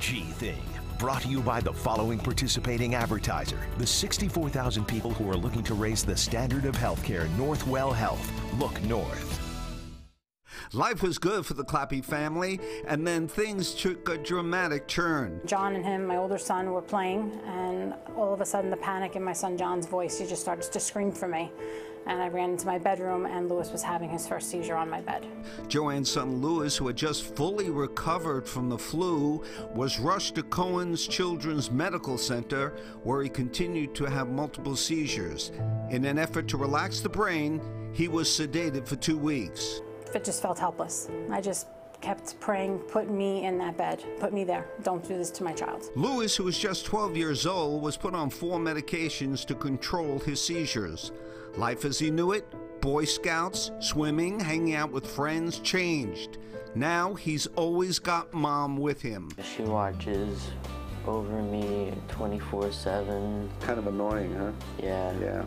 G thing. Brought to you by the following participating advertiser. The 64,000 people who are looking to raise the standard of healthcare. Northwell Health. Look north. Life was good for the Clappy family, and then things took a dramatic turn. John and him, my older son, were playing, and all of a sudden the panic in my son John's voice, he just started to scream for me. And I ran into my bedroom, and Lewis was having his first seizure on my bed. Joanne's son Lewis, who had just fully recovered from the flu, was rushed to Cohen's Children's Medical Center, where he continued to have multiple seizures. In an effort to relax the brain, he was sedated for 2 weeks. It just felt helpless. I just kept praying, put me in that bed, put me there. Don't do this to my child. Lewis, who was just 12 years old, was put on 4 medications to control his seizures. Life as he knew it, Boy Scouts, swimming, hanging out with friends, changed. Now he's always got Mom with him. She watches over me 24/7. Kind of annoying, huh? Yeah.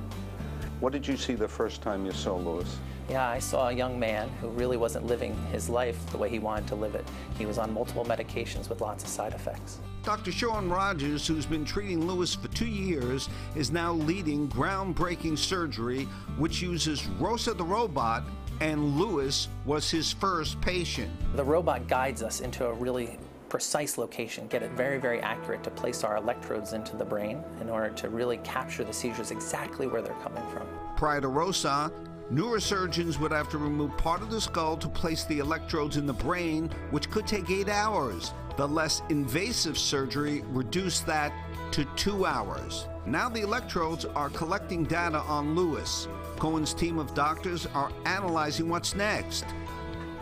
What did you see the first time you saw Lewis? Yeah, I saw a young man who really wasn't living his life the way he wanted to live it. He was on multiple medications with lots of side effects. Dr. Sean Rogers, who's been treating Lewis for 2 years, is now leading groundbreaking surgery which uses Rosa the robot, and Lewis was his first patient. The robot guides us into a really precise location, get it very, very accurate to place our electrodes into the brain in order to really capture the seizures exactly where they're coming from. Prior to Rosa, neurosurgeons would have to remove part of the skull to place the electrodes in the brain, which could take 8 hours. The less invasive surgery reduced that to 2 hours. Now the electrodes are collecting data on Lewis. Cohen's team of doctors are analyzing what's next.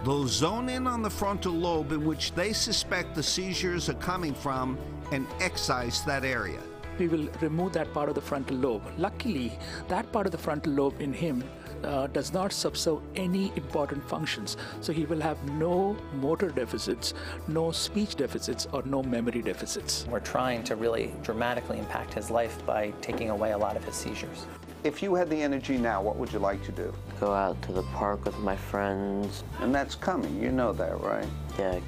They'll zone in on the frontal lobe in which they suspect the seizures are coming from and excise that area. We will remove that part of the frontal lobe. Luckily, that part of the frontal lobe in him does not subserve any important functions. So he will have no motor deficits, no speech deficits, or no memory deficits. We're trying to really dramatically impact his life by taking away a lot of his seizures. If you had the energy now, what would you like to do? Go out to the park with my friends. And that's coming, you know that, right? Yeah.